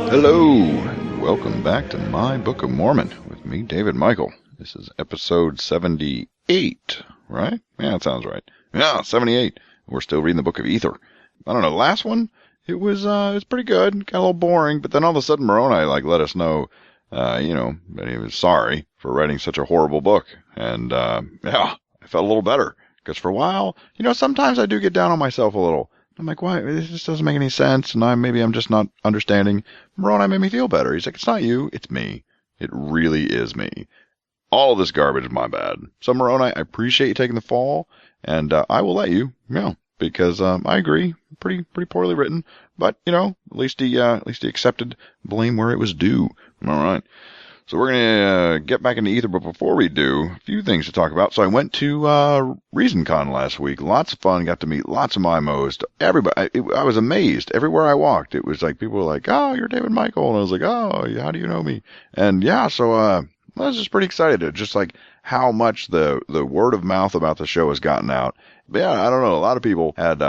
Hello, welcome back to My Book of Mormon with me, David Michael. This is episode 78, right? Yeah, that sounds right. Yeah, 78. We're still reading the Book of Ether. I don't know, the last one, it was pretty good, got a little boring, but then all of a sudden Moroni let us know, that he was sorry for writing such a horrible book. And, I felt a little better, because for a while, sometimes I do get down on myself a little. I'm like, why? This just doesn't make any sense, and maybe I'm just not understanding. Moroni made me feel better. He's like, it's not you, it's me. It really is me. All of this garbage is my bad. So Moroni, I appreciate you taking the fall, and I will let you, because I agree, pretty poorly written, but at least he accepted blame where it was due. All right. So we're going to get back into Ether, but before we do, a few things to talk about. So I went to ReasonCon last week. Lots of fun. Got to meet lots of MIMOs. Everybody. I was amazed. Everywhere I walked, it was like people were like, oh, you're David Michael. And I was like, oh, how do you know me? And so I was just pretty excited at just like how much the word of mouth about the show has gotten out. But yeah, I don't know. A lot of people had,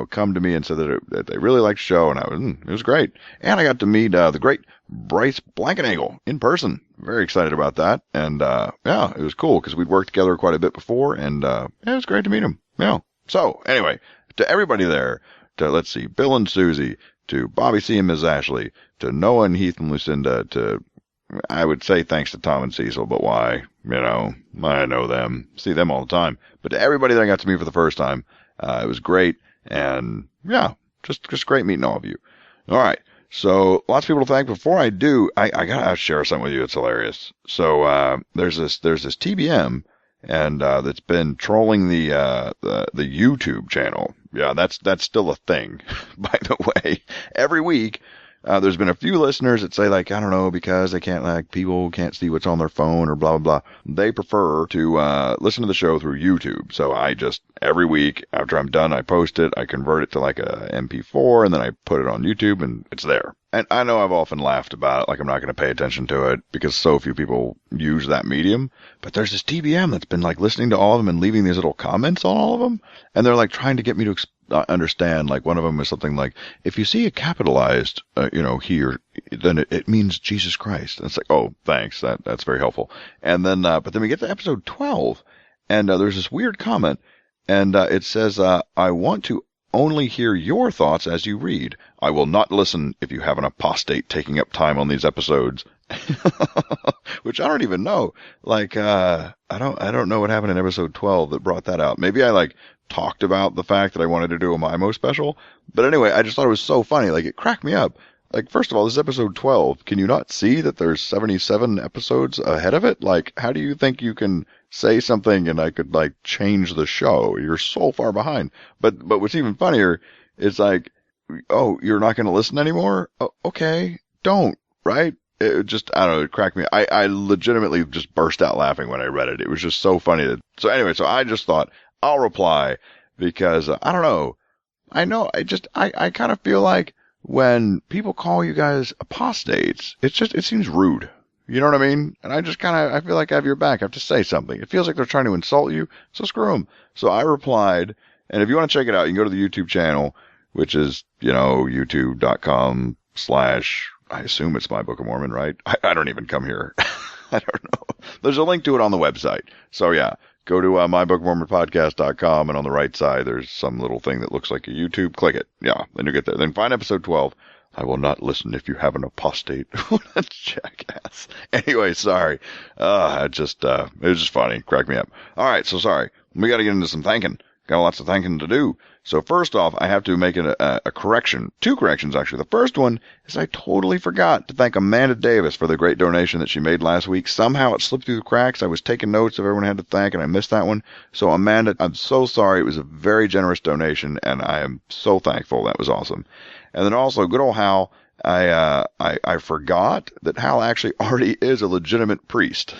come to me and said that they really liked the show, and it was great. And I got to meet the great Bryce Blankenagel in person. Very excited about that. And it was cool because we'd worked together quite a bit before, and it was great to meet him. Yeah. So anyway, to everybody there, to let's see, Bill and Susie, to Bobby C and Ms. Ashley, to Noah and Heath and Lucinda, to I would say thanks to Tom and Cecil, but why? I know them, see them all the time. But to everybody that I got to meet for the first time, it was great, and just great meeting all of you. All right, so lots of people to thank. Before I do, I gotta share something with you. It's hilarious. So there's this TBM, and that's been trolling the YouTube channel. Yeah, that's still a thing. By the way, every week. There's been a few listeners that say, like, I don't know, because they can't, people can't see what's on their phone or blah, blah, blah. They prefer to listen to the show through YouTube. So I just, every week, after I'm done, I post it, I convert it to like a MP4, and then I put it on YouTube, and it's there. And I know I've often laughed about it, like I'm not going to pay attention to it, because so few people use that medium. But there's this TBM that's been, like, listening to all of them and leaving these little comments on all of them. And they're, like, trying to get me to understand, like, one of them is something like, if you see it capitalized, here, then it means Jesus Christ. And it's like, oh, thanks, that's very helpful. And then, but then we get to episode 12, and there's this weird comment, and it says, I want to only hear your thoughts as you read. I will not listen if you have an apostate taking up time on these episodes. Which I don't even know. Like, I don't know what happened in episode 12 that brought that out. Maybe I talked about the fact that I wanted to do a MIMO special. But anyway, I just thought it was so funny. Like, it cracked me up. Like, first of all, this is episode 12. Can you not see that there's 77 episodes ahead of it? Like, how do you think you can say something and I could, change the show? You're so far behind. But what's even funnier is like, oh, you're not going to listen anymore? Oh, okay, don't, right? It just, I don't know, it cracked me. I legitimately just burst out laughing when I read it. It was just so funny. So anyway, so I just thought, I'll reply because, I don't know. I kind of feel like when people call you guys apostates, it seems rude. You know what I mean? And I feel like I have your back. I have to say something. It feels like they're trying to insult you, so screw them. So I replied, and if you want to check it out, you can go to the YouTube channel, which is, youtube.com/ I assume it's My Book of Mormon, right? I don't even come here. I don't know. There's a link to it on the website. So yeah, go to mybookomormonpodcast.com, and on the right side, there's some little thing that looks like a YouTube. Click it. Yeah, then you get there. Then find episode 12. I will not listen if you have an apostate. What a jackass. Anyway, sorry. It was just funny. Cracked me up. All right, so sorry. We got to get into some thanking. Got lots of thanking to do. So first off, I have to make a correction. Two corrections, actually. The first one is I totally forgot to thank Amanda Davis for the great donation that she made last week. Somehow it slipped through the cracks. I was taking notes of everyone I had to thank, and I missed that one. So Amanda, I'm so sorry. It was a very generous donation, and I am so thankful. That was awesome. And then also, good old Hal, I forgot that Hal actually already is a legitimate priest.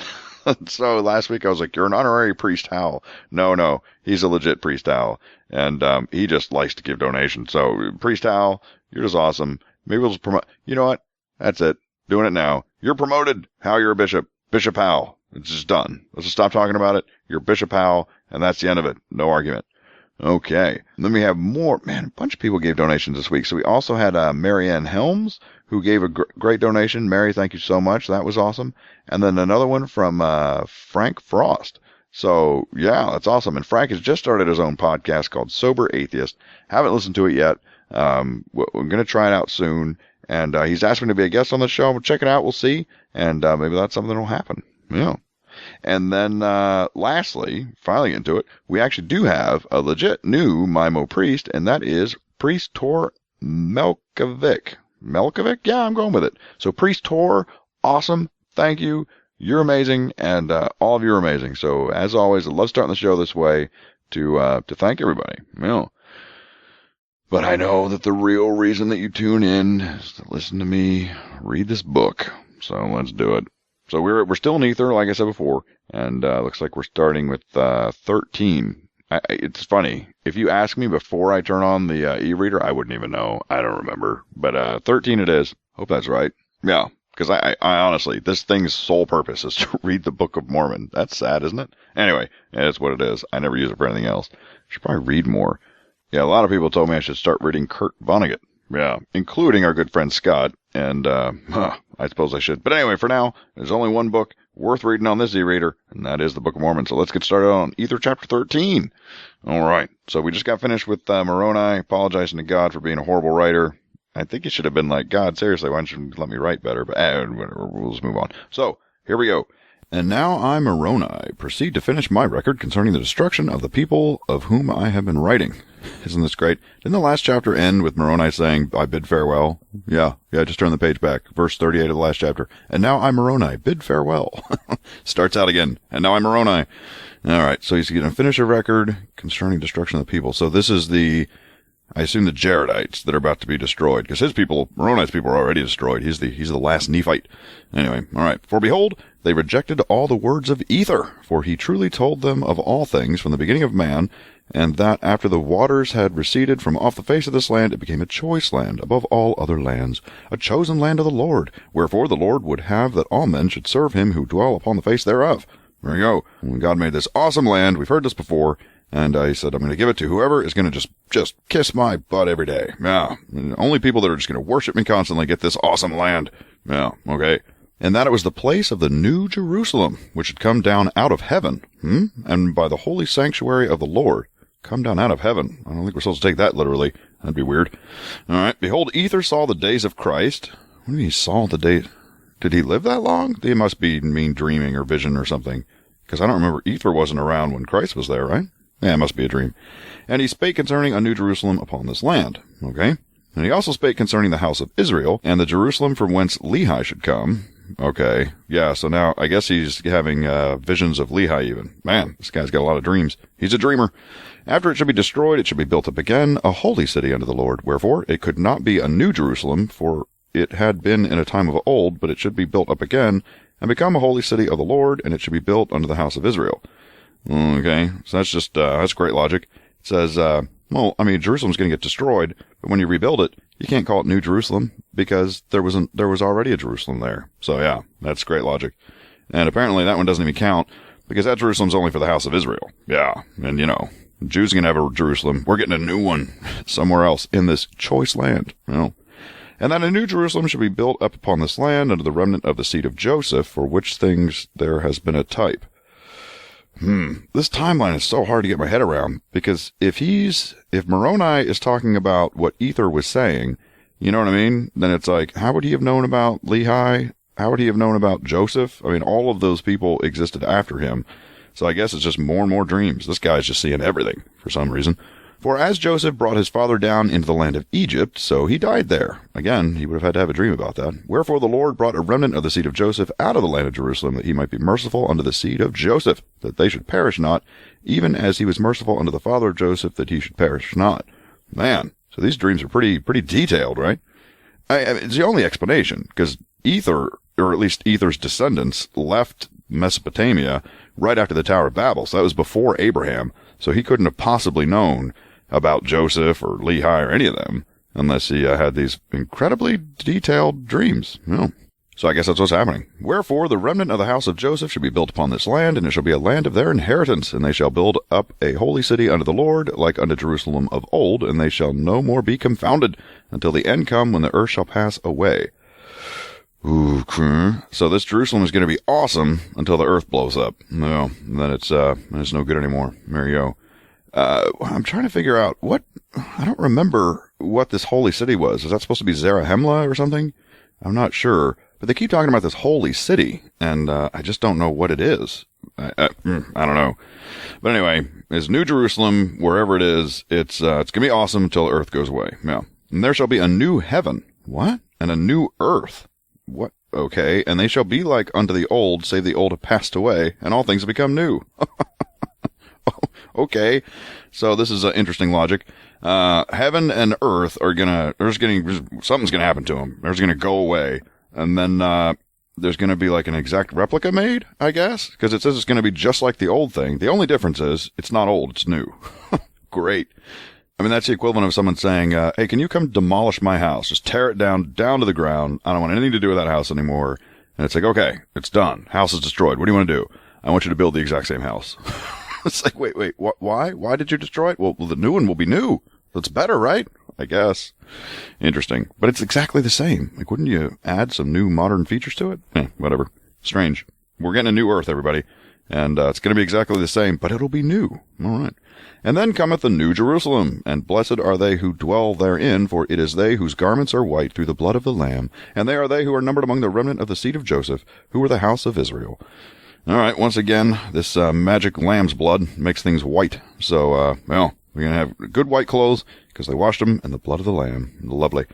So last week I was like, you're an honorary priest, Hal. No, he's a legit priest, Hal. And he just likes to give donations. So, Priest Hal, you're just awesome. Maybe we'll just promote. You know what? That's it. Doing it now. You're promoted. Hal, you're a bishop. Bishop Hal. It's just done. Let's just stop talking about it. You're Bishop Hal, and that's the end of it. No argument. Okay. Then we have more. Man, a bunch of people gave donations this week. So we also had Marianne Helms, who gave a great donation. Mary, thank you so much. That was awesome. And then another one from Frank Frost. So, yeah, that's awesome. And Frank has just started his own podcast called Sober Atheist. Haven't listened to it yet. We're going to try it out soon. And he's asking to be a guest on the show. We'll check it out. We'll see. And maybe that's something that will happen. Yeah. And then lastly, finally into it, we actually do have a legit new MIMO priest, and that is Priest Tor Melkovic. Melkovic? Yeah, I'm going with it. So Priest Tor, awesome. Thank you. You're amazing, and all of you are amazing. So as always, I love starting the show this way to thank everybody. But I know that the real reason that you tune in is to listen to me read this book. So let's do it. So we're still in Ether, like I said before, and looks like we're starting with 13. It's funny. If you ask me before I turn on the e-reader, I wouldn't even know. I don't remember. But 13 it is. Hope that's right. Yeah. Because I honestly, this thing's sole purpose is to read the Book of Mormon. That's sad, isn't it? Anyway, it's what it is. I never use it for anything else. I should probably read more. Yeah, a lot of people told me I should start reading Kurt Vonnegut. Yeah, including our good friend Scott. And I suppose I should. But anyway, for now, there's only one book worth reading on this e-reader, and that is the Book of Mormon. So let's get started on Ether chapter 13. All right. So we just got finished with Moroni apologizing to God for being a horrible writer. I think he should have been like, God, seriously, why don't you let me write better? But whatever, we'll just move on. So, here we go. And now I, Moroni, proceed to finish my record concerning the destruction of the people of whom I have been writing. Isn't this great? Didn't the last chapter end with Moroni saying, I bid farewell? Yeah, just turn the page back. Verse 38 of the last chapter. And now I, Moroni, bid farewell. Starts out again. And now I, Moroni. All right, so he's going to finish a record concerning destruction of the people. So this is I assume the Jaradites that are about to be destroyed, because his people, Moroni's people, are already destroyed. He's the last Nephite. Anyway, all right. For behold, they rejected all the words of Ether, for he truly told them of all things from the beginning of man, and that after the waters had receded from off the face of this land, it became a choice land above all other lands, a chosen land of the Lord. Wherefore the Lord would have that all men should serve him who dwell upon the face thereof. There you go. When God made this awesome land, we've heard this before. And he said, I'm going to give it to whoever is going to just kiss my butt every day. Yeah. And only people that are just going to worship me constantly get this awesome land. Yeah. Okay. And that it was the place of the New Jerusalem, which had come down out of heaven. And by the holy sanctuary of the Lord, come down out of heaven. I don't think we're supposed to take that literally. That'd be weird. All right. Behold, Ether saw the days of Christ. What do you mean he saw the days? Did he live that long? He must mean dreaming or vision or something. Because I don't remember Ether wasn't around when Christ was there, right? Yeah, it must be a dream. And he spake concerning a new Jerusalem upon this land. Okay. And he also spake concerning the house of Israel, and the Jerusalem from whence Lehi should come. Okay. Yeah, so now I guess he's having visions of Lehi even. Man, this guy's got a lot of dreams. He's a dreamer. After it should be destroyed, it should be built up again, a holy city unto the Lord. Wherefore, it could not be a new Jerusalem, for it had been in a time of old, but it should be built up again, and become a holy city of the Lord, and it should be built unto the house of Israel. Okay, so that's just, that's great logic. It says, Jerusalem's going to get destroyed, but when you rebuild it, you can't call it New Jerusalem, because there was already a Jerusalem there. So yeah, that's great logic. And apparently that one doesn't even count, because that Jerusalem's only for the house of Israel. Yeah, and Jews are going to have a Jerusalem. We're getting a new one somewhere else in this choice land, And that a new Jerusalem should be built up upon this land under the remnant of the seed of Joseph, for which things there has been a type. This timeline is so hard to get my head around, because if Moroni is talking about what Ether was saying, you know what I mean? Then it's like, how would he have known about Lehi? How would he have known about Joseph? I mean, all of those people existed after him. So I guess it's just more and more dreams. This guy's just seeing everything for some reason. For as Joseph brought his father down into the land of Egypt, so he died there. Again, he would have had to have a dream about that. Wherefore the Lord brought a remnant of the seed of Joseph out of the land of Jerusalem, that he might be merciful unto the seed of Joseph, that they should perish not, even as he was merciful unto the father of Joseph, that he should perish not. Man, so these dreams are pretty detailed, right? It's the only explanation, because Ether, or at least Ether's descendants, left Mesopotamia right after the Tower of Babel, so that was before Abraham, so he couldn't have possibly known about Joseph or Lehi or any of them, unless he had these incredibly detailed dreams. So I guess that's what's happening. Wherefore the remnant of the house of Joseph shall be built upon this land, and it shall be a land of their inheritance, and they shall build up a holy city unto the Lord, like unto Jerusalem of old, and they shall no more be confounded, until the end come, when the earth shall pass away. Ooh, so this Jerusalem is going to be awesome until the earth blows up. No, then it's no good anymore. There you go. I'm trying to figure out I don't remember what this holy city was. Is that supposed to be Zarahemla or something? I'm not sure. But they keep talking about this holy city, and I just don't know what it is. I don't know. But anyway, it's New Jerusalem, wherever it is, it's going to be awesome until the earth goes away. Yeah. And there shall be a new heaven. What? And a new earth. What? Okay. And they shall be like unto the old, save the old have passed away, and all things have become new. Okay. So this is interesting logic. Heaven and earth are something's gonna happen to them. They're gonna go away. And then, there's gonna be like an exact replica made, I guess? Because it says it's gonna be just like the old thing. The only difference is, it's not old, it's new. Great. I mean, that's the equivalent of someone saying, hey, can you come demolish my house? Just tear it down to the ground. I don't want anything to do with that house anymore. And it's like, okay, it's done. House is destroyed. What do you want to do? I want you to build the exact same house. It's like, wait, why? Why did you destroy it? Well, the new one will be new. That's better, right? I guess. Interesting. But it's exactly the same. Like, wouldn't you add some new modern features to it? Whatever. Strange. We're getting a new earth, everybody. And it's going to be exactly the same, but it'll be new. All right. And then cometh the New Jerusalem, and blessed are they who dwell therein, for it is they whose garments are white through the blood of the Lamb, and they are they who are numbered among the remnant of the seed of Joseph, who are the house of Israel. All right, once again, this magic lamb's blood makes things white. So, we're going to have good white clothes, because they washed them in the blood of the Lamb. Lovely.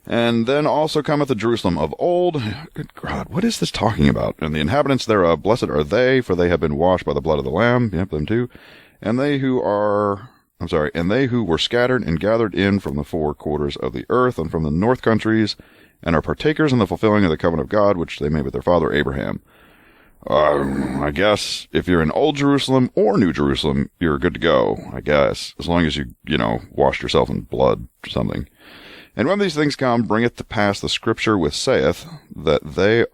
And then also cometh the Jerusalem of old. Good God, what is this talking about? And the inhabitants thereof, blessed are they, for they have been washed by the blood of the Lamb. Yep, them too. And they who were scattered and gathered in from the four quarters of the earth and from the north countries, and are partakers in the fulfilling of the covenant of God, which they made with their father Abraham. I guess if you're in Old Jerusalem or New Jerusalem, you're good to go, I guess. As long as you washed yourself in blood or something. And when these things come, bringeth to pass the scripture which saith, that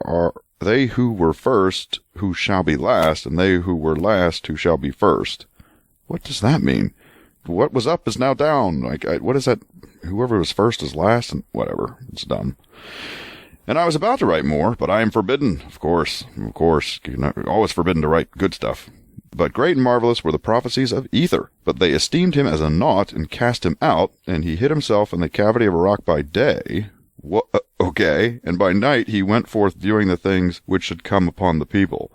they who were first, who shall be last, and they who were last, who shall be first. What does that mean? What was up is now down. What is that? Whoever was first is last, and whatever. It's dumb. And I was about to write more, but I am forbidden. Of course. You're not always forbidden to write good stuff. But great and marvelous were the prophecies of Ether. But they esteemed him as a naught, and cast him out, and he hid himself in the cavity of a rock by day. Okay. And by night he went forth viewing the things which should come upon the people.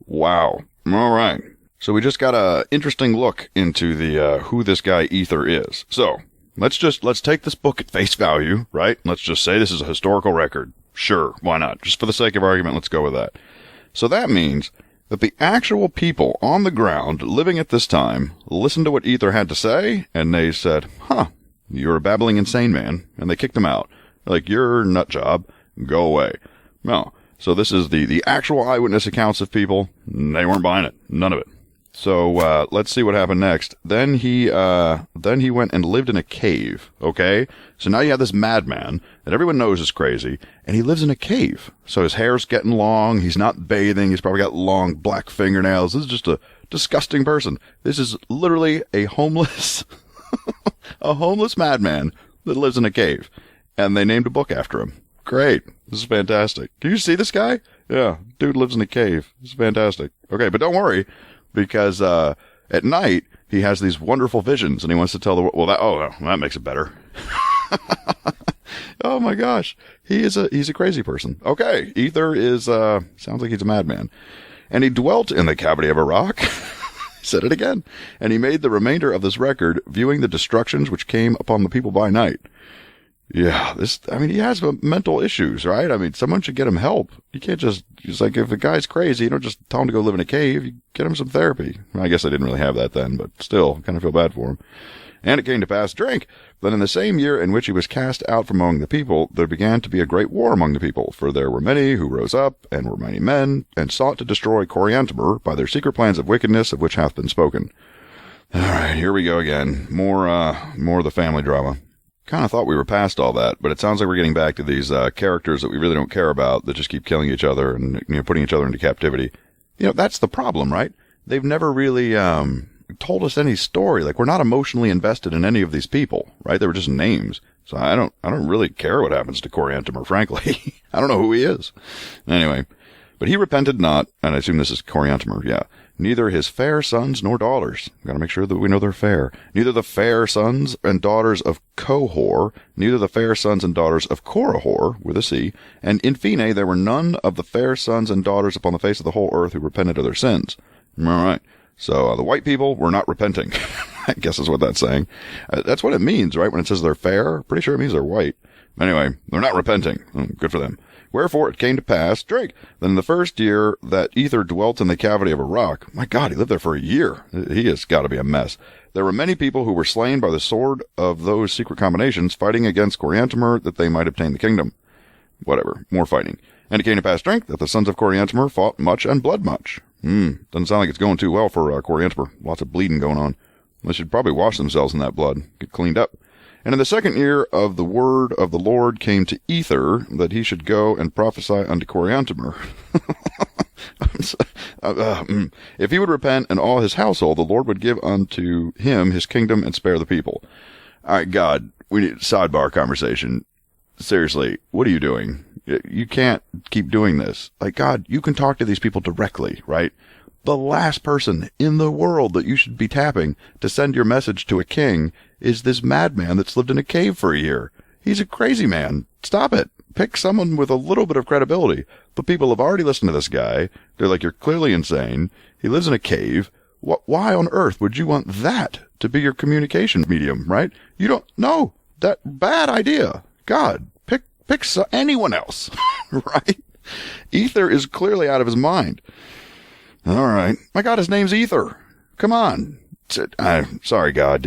Wow. All right. So we just got a interesting look into the who this guy Ether is. So let's take this book at face value, right? Let's just say this is a historical record. Sure, why not? Just for the sake of argument, let's go with that. So that means that the actual people on the ground living at this time listened to what Ether had to say, and they said, you're a babbling insane man, and they kicked him out. Like, you're a nut job, go away. No. So this is the actual eyewitness accounts of people. They weren't buying it. None of it. So, let's see what happened next. Then he went and lived in a cave, okay? So now you have this madman that everyone knows is crazy, and he lives in a cave. So his hair's getting long, he's not bathing, he's probably got long black fingernails. This is just a disgusting person. This is literally a homeless, a homeless madman that lives in a cave. And they named a book after him. Great. This is fantastic. Can you see this guy? Yeah, dude lives in a cave. This is fantastic. Okay, but don't worry. Because at night he has these wonderful visions, and he wants to tell the world. That makes it better. Oh my gosh, he's a crazy person. Okay, Ether is sounds like he's a madman, and he dwelt in the cavity of a rock. Said it again, and he made the remainder of this record, viewing the destructions which came upon the people by night. Yeah, he has mental issues, right? I mean, someone should get him help. You can't just like, if a guy's crazy, you don't just tell him to go live in a cave. You get him some therapy. I guess I didn't really have that then, but still, kind of feel bad for him. And it came to pass, drink, that in the same year in which he was cast out from among the people, there began to be a great war among the people, for there were many who rose up, and were mighty men, and sought to destroy Coriantumr by their secret plans of wickedness, of which hath been spoken. All right, here we go again. More of the family drama. kind of thought we were past all that, but it sounds like we're getting back to these characters that we really don't care about that just keep killing each other and putting each other into captivity. That's the problem, right? They've never really told us any story. Like, we're not emotionally invested in any of these people, right? They were just names. So I don't really care what happens to Coriantumr, frankly. I don't know who he is. Anyway, but he repented not, and I assume this is Coriantumr, yeah. Neither his fair sons nor daughters. Got to make sure that we know they're fair. Neither the fair sons and daughters of Kohor, neither the fair sons and daughters of Korihor, with a C, and in fine, there were none of the fair sons and daughters upon the face of the whole earth who repented of their sins. All right. So the white people were not repenting. I guess is what that's saying. That's what it means, right? When it says they're fair, pretty sure it means they're white. Anyway, they're not repenting. Good for them. Wherefore it came to pass, Drake, that in the first year that Ether dwelt in the cavity of a rock. My God, he lived there for a year. He has got to be a mess. There were many people who were slain by the sword of those secret combinations, fighting against Coriantumr that they might obtain the kingdom. Whatever, more fighting. And it came to pass, Drake, that the sons of Coriantumr fought much and bled much. Doesn't sound like it's going too well for Coriantumr. Lots of bleeding going on. They should probably wash themselves in that blood, get cleaned up. And in the second year of the word of the Lord came to Ether, that he should go and prophesy unto Coriantumr. If he would repent and all his household, the Lord would give unto him his kingdom and spare the people. All right, God, we need a sidebar conversation. Seriously, what are you doing? You can't keep doing this. Like, God, you can talk to these people directly, right? The last person in the world that you should be tapping to send your message to a king is this madman that's lived in a cave for a year. He's a crazy man. Stop it. Pick someone with a little bit of credibility. But people have already listened to this guy. They're like, you're clearly insane. He lives in a cave. Why on earth would you want that to be your communication medium, right? You don't know. That bad idea. God, pick anyone else, right? Ether is clearly out of his mind. All right. My God, his name's Ether. Come on. I'm sorry, God.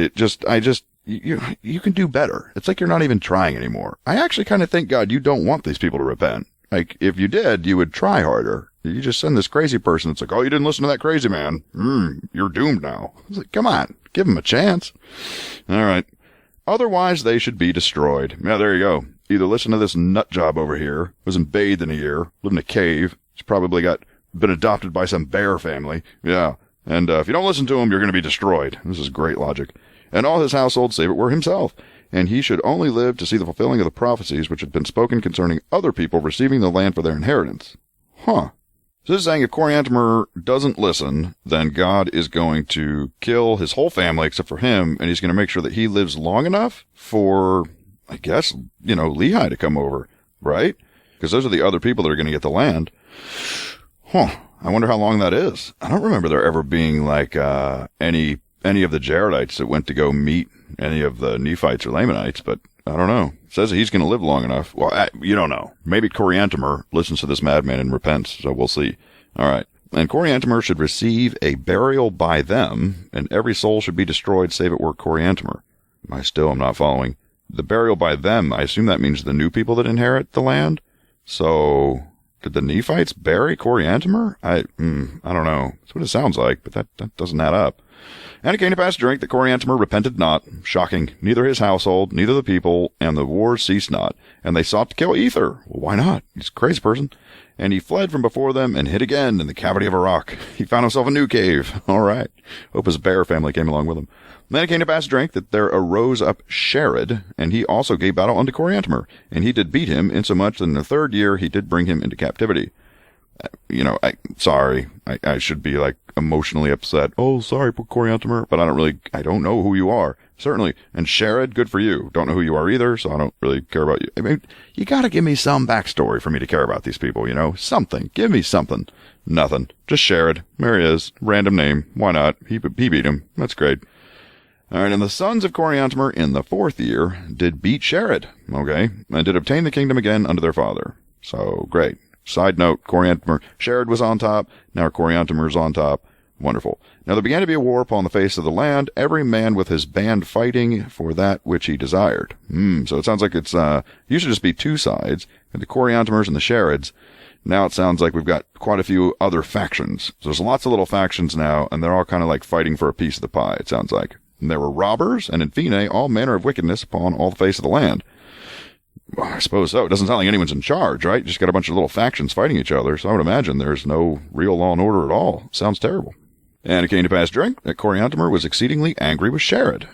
You can do better. It's like you're not even trying anymore. I actually kind of think, God, you don't want these people to repent. Like, if you did, you would try harder. You just send this crazy person. It's like, oh, you didn't listen to that crazy man. You're doomed now. It's like, come on. Give him a chance. All right. Otherwise, they should be destroyed. Yeah, there you go. Either listen to this nut job over here, wasn't bathed in a year, lived in a cave. He's probably been adopted by some bear family. Yeah. And if you don't listen to him, you're going to be destroyed. This is great logic. And all his household, save it were himself. And he should only live to see the fulfilling of the prophecies which had been spoken concerning other people receiving the land for their inheritance. Huh. So this is saying if Coriantumr doesn't listen, then God is going to kill his whole family except for him, and he's going to make sure that he lives long enough for, I guess, Lehi to come over, right? Because those are the other people that are going to get the land. Huh. I wonder how long that is. I don't remember there ever being like any of the Jaradites that went to go meet any of the Nephites or Lamanites, but I don't know. It says that he's going to live long enough. Well, you don't know. Maybe Coriantumr listens to this madman and repents, so we'll see. All right. And Coriantumr should receive a burial by them, and every soul should be destroyed save it were Coriantumr. I still am not following. The burial by them, I assume that means the new people that inherit the land? So, did the Nephites bury Coriantumr? I don't know. That's what it sounds like, but that doesn't add up. And it came to pass during that Coriantumr repented not. Shocking. Neither his household, neither the people, and the war ceased not. And they sought to kill Ether. Well, why not? He's a crazy person. And he fled from before them and hid again in the cavity of a rock. He found himself a new cave. All right. Hope his bear family came along with him. Then it came to pass drink that there arose up Sharad, and he also gave battle unto Coriantumr. And he did beat him, insomuch that in the third year he did bring him into captivity. Sorry. I should be like emotionally upset. Oh, sorry, Coriantumr, but I don't know who you are. Certainly. And Sharad, good for you. Don't know who you are either, so I don't really care about you. I mean, you gotta give me some backstory for me to care about these people, Something. Give me something. Nothing. Just Sharad. There he is. Random name. Why not? He beat him. That's great. All right, and the sons of Coriantumr in the fourth year did beat Sharad, okay, and did obtain the kingdom again unto their father. So, great. Side note, Sharad was on top, now Coriantumr is on top. Wonderful. Now there began to be a war upon the face of the land, every man with his band fighting for that which he desired. So it sounds like it's, used to just be two sides, the Coriantumrs and the Sharads. Now it sounds like we've got quite a few other factions. So there's lots of little factions now, and they're all kind of like fighting for a piece of the pie, it sounds like. And there were robbers, and in fine, all manner of wickedness upon all the face of the land. Well, I suppose so. It doesn't sound like anyone's in charge, right? You just got a bunch of little factions fighting each other, so I would imagine there's no real law and order at all. Sounds terrible. And it came to pass during that Coriantumr was exceedingly angry with Sherad.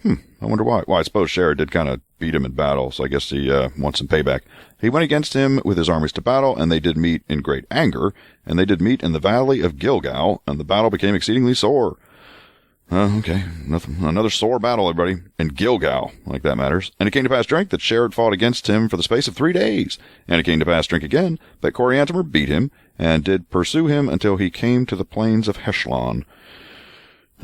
I wonder why. Well, I suppose Sherad did kind of beat him in battle, so I guess he wants some payback. He went against him with his armies to battle, and they did meet in great anger, and they did meet in the valley of Gilgal, and the battle became exceedingly sore. Okay, another sore battle, everybody, in Gilgal, like that matters. And it came to pass drink that Sherad fought against him for the space of 3 days. And it came to pass drink again that Coriantumr beat him, and did pursue him until he came to the plains of Heshlon.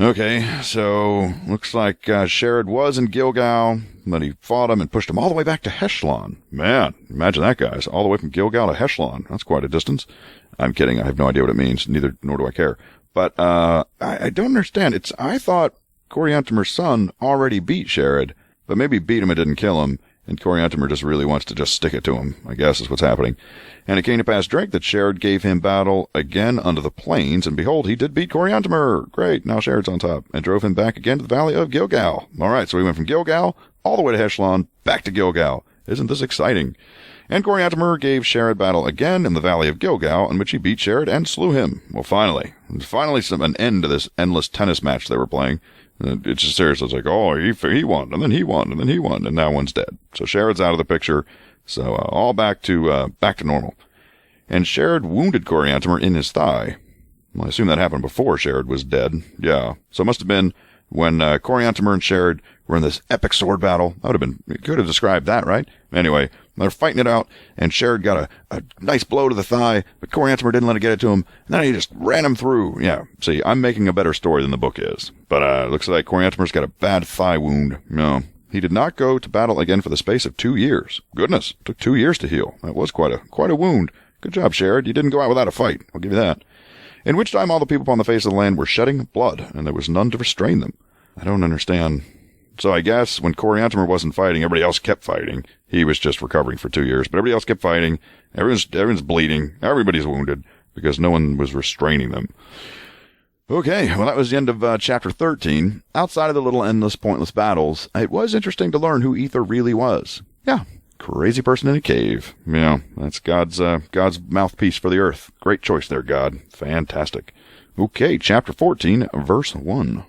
Okay, so looks like Sherad was in Gilgal, but he fought him and pushed him all the way back to Heshlon. Man, imagine that, guys, all the way from Gilgal to Heshlon. That's quite a distance. I'm kidding. I have no idea what it means. Nor do I care. But I don't understand. I thought Coriantumr's son already beat Sherad, but maybe beat him and didn't kill him, and Coriantumr just really wants to just stick it to him, I guess is what's happening. And it came to pass drink that Sherad gave him battle again unto the plains, and behold, he did beat Coriantumr. Great, now Sherad's on top, and drove him back again to the valley of Gilgal. All right, so he went from Gilgal all the way to Heshlon, back to Gilgal. Isn't this exciting? And Coriantumr gave Sherad battle again in the valley of Gilgal, in which he beat Sherad and slew him. Well, finally an end to this endless tennis match they were playing. It's just serious. It's like, oh, he won, and then he won, and then he won, and now one's dead. So Sherad's out of the picture. So all back to normal. And Sherad wounded Coriantumr in his thigh. Well, I assume that happened before Sherad was dead. Yeah. So it must have been when Coriantumr and Sherad were in this epic sword battle. That would have been, you could have described that, right? Anyway, they're fighting it out, and Sherad got a nice blow to the thigh, but Coriantumr didn't let it get it to him, and then he just ran him through. Yeah, see, I'm making a better story than the book is. But it looks like Coriantumr's got a bad thigh wound. No, he did not go to battle again for the space of 2 years. Goodness, it took 2 years to heal. That was quite a wound. Good job, Sherad. You didn't go out without a fight. I'll give you that. In which time all the people upon the face of the land were shedding blood, and there was none to restrain them. I don't understand. So I guess when Coriantumr wasn't fighting, everybody else kept fighting. He was just recovering for 2 years, but everybody else kept fighting. Everyone's bleeding. Everybody's wounded because no one was restraining them. Okay, well, that was the end of chapter 13. Outside of the little endless, pointless battles, it was interesting to learn who Ether really was. Yeah, crazy person in a cave. Yeah, that's God's mouthpiece for the earth. Great choice there, God. Fantastic. Okay, chapter 14, verse 1.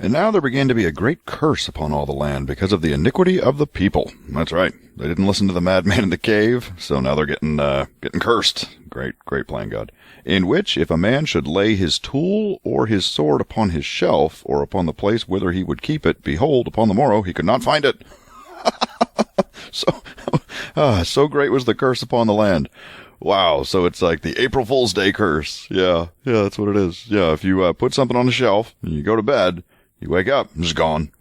And now there began to be a great curse upon all the land because of the iniquity of the people. That's right. They didn't listen to the madman in the cave, so now they're getting cursed. Great plan, God. In which, if a man should lay his tool or his sword upon his shelf, or upon the place whither he would keep it, behold, upon the morrow he could not find it. So great was the curse upon the land. Wow, so it's like the April Fool's Day curse. Yeah, that's what it is. Yeah, if you put something on the shelf and you go to bed, you wake up, it's gone.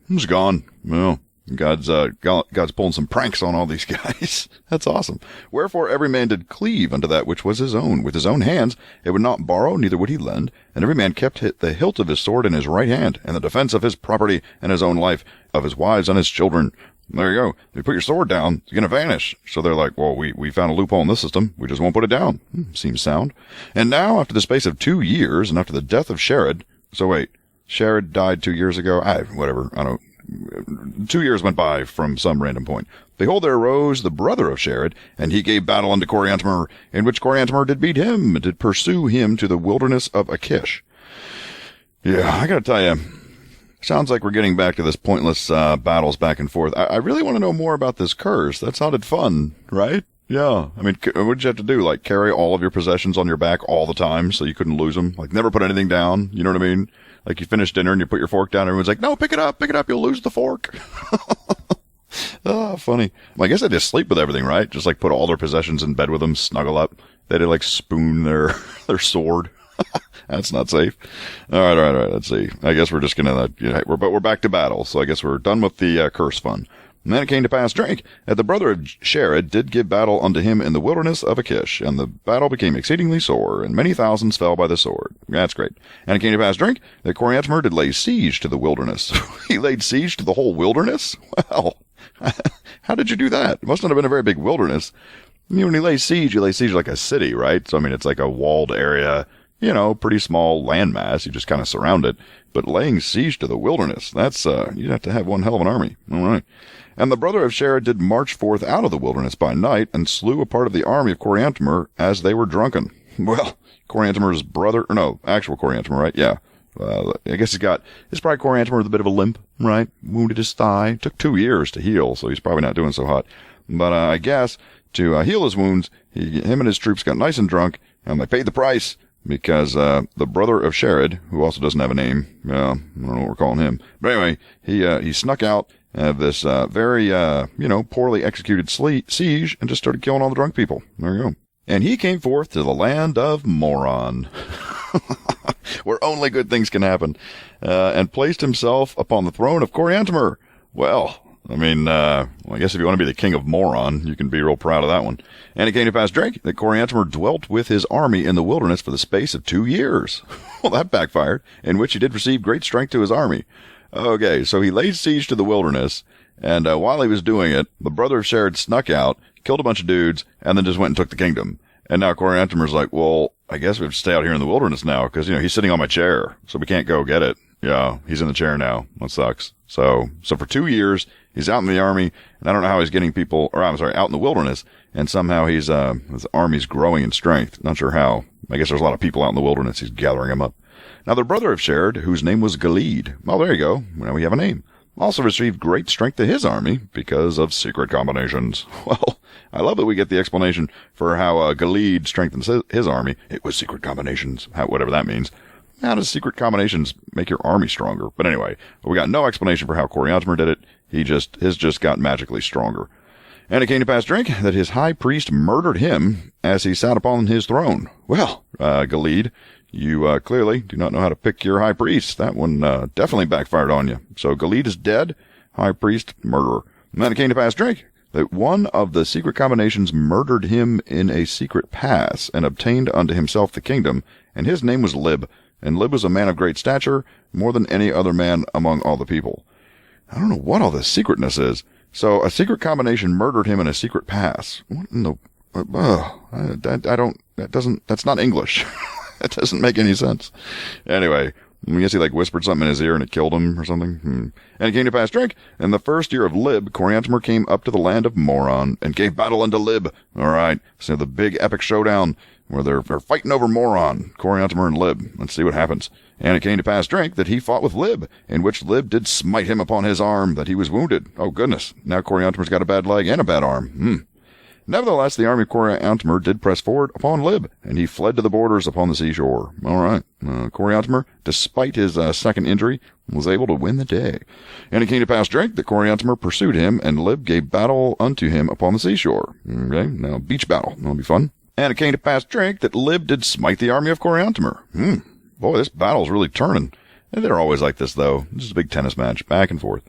Well, God's pulling some pranks on all these guys. That's awesome. Wherefore every man did cleave unto that which was his own. With his own hands, it would not borrow, neither would he lend. And every man kept the hilt of his sword in his right hand, and the defense of his property and his own life, of his wives and his children. There you go. If you put your sword down, it's going to vanish. So they're like, well, we found a loophole in this system. We just won't put it down. Seems sound. And now, after the space of 2 years, and after the death of Sherad, so wait, Sherad died 2 years ago? I don't 2 years went by from some random point. Behold, there arose the brother of Sherad, and he gave battle unto Coriantumr, in which Coriantumr did beat him, and did pursue him to the wilderness of Achish. Yeah, I gotta tell you, sounds like we're getting back to this pointless battles back and forth. I really want to know more about this curse. That sounded fun, right? Yeah. I mean, what did you have to do? Like, carry all of your possessions on your back all the time so you couldn't lose them? Like, never put anything down? You know what I mean? Like, you finish dinner and you put your fork down, and everyone's like, no, pick it up, you'll lose the fork. Oh, funny. Well, I guess they just sleep with everything, right? Just, like, put all their possessions in bed with them, snuggle up. They did, like, spoon their sword. That's not safe. All right. Let's see. I guess we're just gonna, we're back to battle. So I guess we're done with the curse fun. And then it came to pass, drink, that the brother of Sherad did give battle unto him in the wilderness of Achish, and the battle became exceedingly sore, and many thousands fell by the sword. That's great. And it came to pass, drink, that Coriantumr did lay siege to the wilderness. He laid siege to the whole wilderness? Well, how did you do that? It must not have been a very big wilderness. I mean, when you lay siege like a city, right? So, I mean, it's like a walled area. pretty small landmass. You just kind of surround it. But laying siege to the wilderness, that's, you'd have to have one hell of an army. All right. And the brother of Sherod did march forth out of the wilderness by night and slew a part of the army of Coriantumr as they were drunken. Well, Coriantumr's brother, or no, actual Coriantumr, right? Yeah. I guess it's probably Coriantumr with a bit of a limp, right? Wounded his thigh. Took 2 years to heal, so he's probably not doing so hot. But, I guess to heal his wounds, him and his troops got nice and drunk, and they paid the price. Because the brother of Sherod, who also doesn't have a name, I don't know what we're calling him. But anyway, he snuck out of this very, poorly executed siege and just started killing all the drunk people. There you go. And he came forth to the land of Moron, where only good things can happen, and placed himself upon the throne of Coriantumr. Well, I mean, I guess if you want to be the king of Moron, you can be real proud of that one. And it came to pass, Drake, that Coriantumr dwelt with his army in the wilderness for the space of 2 years. Well, that backfired, in which he did receive great strength to his army. Okay, so he laid siege to the wilderness, and while he was doing it, the brother of Sherod snuck out, killed a bunch of dudes, and then just went and took the kingdom. And now Coriantumr's like, well, I guess we have to stay out here in the wilderness now, because, he's sitting on my chair, so we can't go get it. Yeah, he's in the chair now. That sucks. So for 2 years, he's out in the army, and I don't know how he's getting people, out in the wilderness, and somehow his army's growing in strength. Not sure how. I guess there's a lot of people out in the wilderness. He's gathering them up. Now the brother of Sherod, whose name was Gilead, well, there you go. Now we have a name. Also received great strength to his army because of secret combinations. Well, I love that we get the explanation for how Gilead strengthens his army. It was secret combinations, whatever that means. How does secret combinations make your army stronger? But anyway, we got no explanation for how Coriantumr did it. His just got magically stronger. And it came to pass, Drink, that his high priest murdered him as he sat upon his throne. Well, Gilead, you clearly do not know how to pick your high priest. That one definitely backfired on you. So Gilead is dead, high priest, murderer. And then it came to pass, Drink, that one of the secret combinations murdered him in a secret pass and obtained unto himself the kingdom, and his name was Lib. And Lib was a man of great stature, more than any other man among all the people. I don't know what all this secretness is. So a secret combination murdered him in a secret pass. What in the, that's not English. That doesn't make any sense. Anyway, I guess he whispered something in his ear and it killed him or something. And it came to pass, Drink, in the first year of Lib, Coriantumr came up to the land of Moron and gave battle unto Lib. All right. So the big epic showdown where they're fighting over Moron, Coriantumr and Lib. Let's see what happens. And it came to pass, Drink, that he fought with Lib, in which Lib did smite him upon his arm, that he was wounded. Oh, goodness. Now Coriantumr's got a bad leg and a bad arm. Nevertheless, the army of Coriantumr did press forward upon Lib, and he fled to the borders upon the seashore. All right. Coriantumr, despite his second injury, was able to win the day. And it came to pass, Drink, that Coriantumr pursued him, and Lib gave battle unto him upon the seashore. Okay, now beach battle. That'll be fun. And it came to pass, Drink, that Lib did smite the army of Coriantumr. Boy, this battle's really turning. And they're always like this, though. This is a big tennis match, back and forth.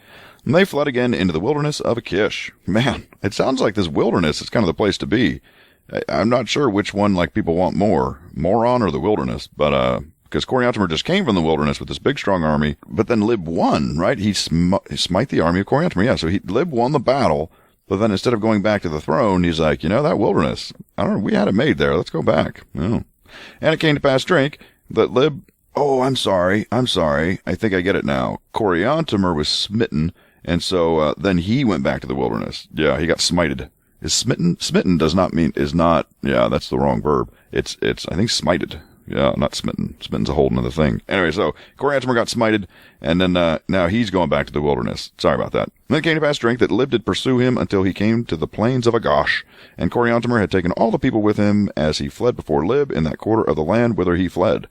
And they fled again into the wilderness of Achish. Man, it sounds like this wilderness is kind of the place to be. I'm not sure which one, people want more, Moron or the wilderness, but, because Coriantumr just came from the wilderness with this big, strong army, but then Lib won, right? He smite the army of Coriantumr, yeah, so Lib won the battle, but then instead of going back to the throne, he's like, that wilderness, I don't know, we had it made there, let's go back. Oh. And it came to pass, Drink, that Lib, I'm sorry, I think I get it now. Coriantumr was smitten, and so then he went back to the wilderness. Yeah, he got smited. Is smitten? Smitten does not mean, is not, yeah, that's the wrong verb. It's, I think, smited. Yeah, not smitten. Smitten's a whole nother thing. Anyway, so Coriantumr got smited, and then now he's going back to the wilderness. Sorry about that. And then it came to pass, Drink, that Lib did pursue him until he came to the plains of Agash. And Coriantumr had taken all the people with him as he fled before Lib in that quarter of the land whither he fled.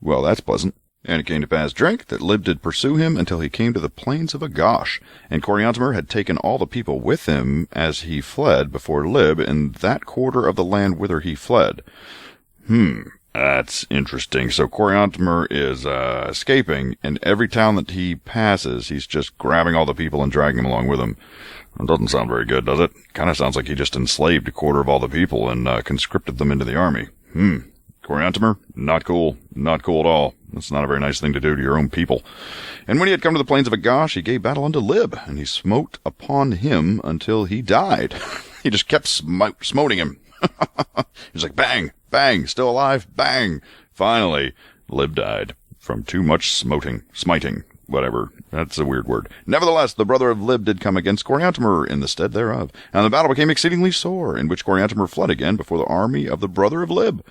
Well, that's pleasant. And it came to pass, Drink, that Lib did pursue him until he came to the plains of Agash. And Coriantumr had taken all the people with him as he fled before Lib in that quarter of the land whither he fled. That's interesting. So Coriantumr is escaping, and every town that he passes, he's just grabbing all the people and dragging them along with him. It doesn't sound very good, does it? Kind of sounds like he just enslaved a quarter of all the people and conscripted them into the army. Coriantumr, not cool. Not cool at all. That's not a very nice thing to do to your own people. And when he had come to the plains of Agash, he gave battle unto Lib, and he smote upon him until he died. He just kept smoting him. He's like, bang, bang, still alive, bang. Finally, Lib died from too much smiting, whatever. That's a weird word. Nevertheless, the brother of Lib did come against Coriantumr in the stead thereof, and the battle became exceedingly sore, in which Coriantumr fled again before the army of the brother of Lib.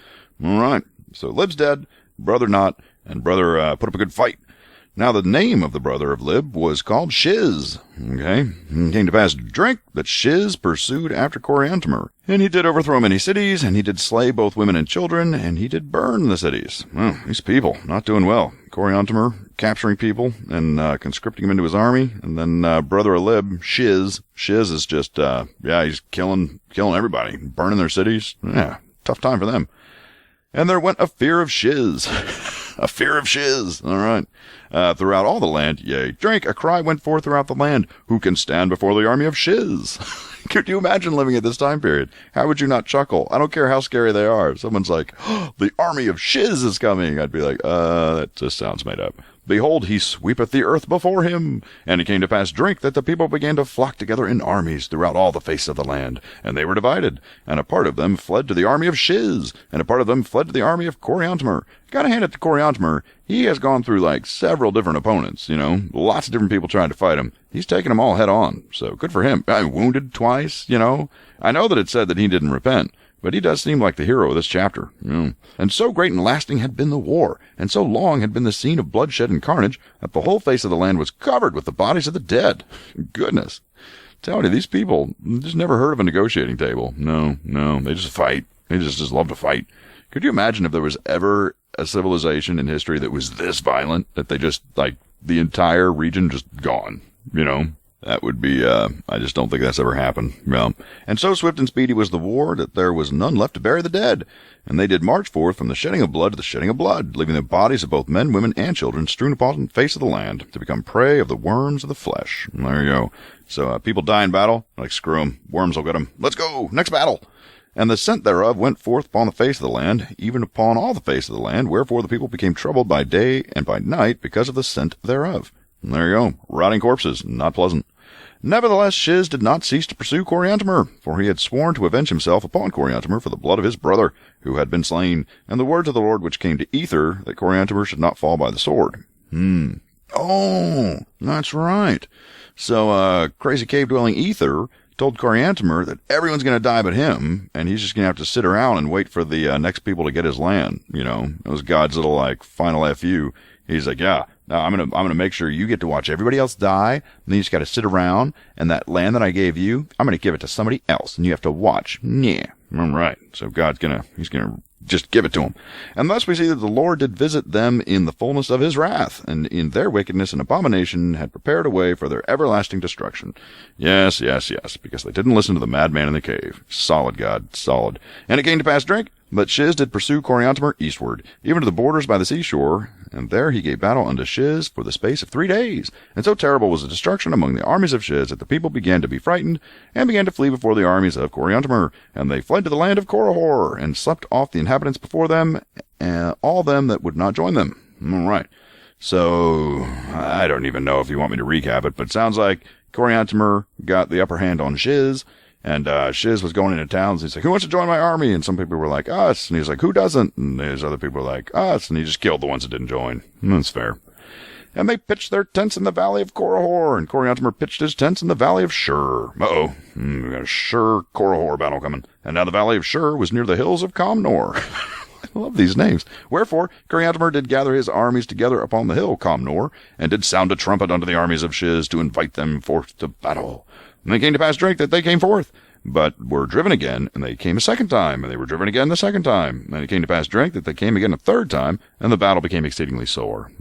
All right, so Lib's dead, brother not, and brother put up a good fight. Now the name of the brother of Lib was called Shiz. Okay, it came to pass drink that Shiz pursued after Coriantumr, and he did overthrow many cities, and he did slay both women and children, and he did burn the cities. Well, these people not doing well. Coriantumr capturing people and conscripting them into his army, and then brother of Lib, Shiz is just he's killing everybody, burning their cities. Yeah, tough time for them. And there went a fear of Shiz. A fear of Shiz. All right. Throughout all the land, yea, drink, a cry went forth throughout the land. Who can stand before the army of Shiz? Could you imagine living at this time period? How would you not chuckle? I don't care how scary they are. Someone's like, oh, the army of Shiz is coming. I'd be like, that just sounds made up. Behold, he sweepeth the earth before him. And it came to pass, drink, that the people began to flock together in armies throughout all the face of the land. And they were divided. And a part of them fled to the army of Shiz, and a part of them fled to the army of Coriantumr. Gotta hand it to Coriantumr. He has gone through like several different opponents, lots of different people trying to fight him. He's taken them all head on. So good for him. Wounded twice, I know that it said that he didn't repent, but he does seem like the hero of this chapter. And so great and lasting had been the war, and so long had been the scene of bloodshed and carnage, that the whole face of the land was covered with the bodies of the dead. Goodness. Tell you, these people just never heard of a negotiating table. No, they just fight. They just love to fight. Could you imagine if there was ever a civilization in history that was this violent, that they just, the entire region just gone, That would be, I just don't think that's ever happened. Well, and so swift and speedy was the war that there was none left to bury the dead. And they did march forth from the shedding of blood to the shedding of blood, leaving the bodies of both men, women, and children strewn upon the face of the land to become prey of the worms of the flesh. And there you go. So, people die in battle, like, screw 'em, worms will get 'em. Let's go, next battle. And the scent thereof went forth upon the face of the land, even upon all the face of the land, wherefore the people became troubled by day and by night because of the scent thereof. And there you go, rotting corpses, not pleasant. Nevertheless, Shiz did not cease to pursue Coriantumr, for he had sworn to avenge himself upon Coriantumr for the blood of his brother, who had been slain, and the words of the Lord which came to Ether, that Coriantumr should not fall by the sword. Oh, that's right. So, crazy cave-dwelling Ether told Coriantumr that everyone's going to die but him, and he's just going to have to sit around and wait for the next people to get his land. It was God's little, final FU. He's like, yeah, I'm gonna make sure you get to watch everybody else die, and then you just got to sit around, and that land that I gave you, I'm going to give it to somebody else, and you have to watch. Yeah, all right. So he's gonna just give it to him. And thus we see that the Lord did visit them in the fullness of his wrath, and in their wickedness and abomination had prepared a way for their everlasting destruction. Yes, because they didn't listen to the madman in the cave. Solid, God, solid. And it came to pass, drink, but Shiz did pursue Coriantumr eastward, even to the borders by the seashore, and there he gave battle unto Shiz for the space of 3 days. And so terrible was the destruction among the armies of Shiz that the people began to be frightened, and began to flee before the armies of Coriantumr. And they fled to the land of Corihor, and slept off the inhabitants before them, and all them that would not join them. All right. So, I don't even know if you want me to recap it, but it sounds like Coriantumr got the upper hand on Shiz, and Shiz was going into towns, and he's like, who wants to join my army? And some people were like, us. And he's like, who doesn't? And there's other people were like, us. And he just killed the ones that didn't join. That's fair. And they pitched their tents in the valley of Corihor, and Coriantumr pitched his tents in the valley of Shur. Uh-oh. We got a Shur-Corihor battle coming. And now the valley of Shur was near the hills of Comnor. I love these names. Wherefore, Coriantumr did gather his armies together upon the hill Comnor, and did sound a trumpet unto the armies of Shiz to invite them forth to battle. And they came to pass, drink, that they came forth, but were driven again, and they came a second time, and they were driven again the second time. And it came to pass, drink, that they came again a third time, and the battle became exceedingly sore.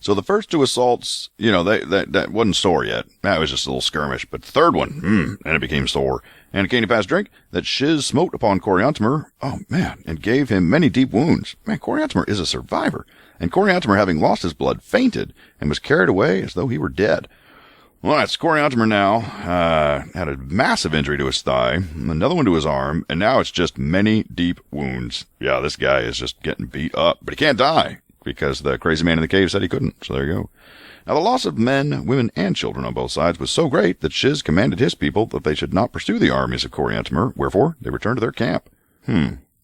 So the first two assaults, that wasn't sore yet. That was just a little skirmish. But the third one, and it became sore. And it came to pass, drink, that Shiz smote upon Coriantumr, and gave him many deep wounds. Man, Coriantumr is a survivor. And Coriantumr, having lost his blood, fainted, and was carried away as though he were dead. Well, that's Coriantumr now, had a massive injury to his thigh, another one to his arm, and now it's just many deep wounds. Yeah, this guy is just getting beat up, but he can't die, because the crazy man in the cave said he couldn't, so there you go. Now the loss of men, women, and children on both sides was so great that Shiz commanded his people that they should not pursue the armies of Coriantumr, wherefore they returned to their camp.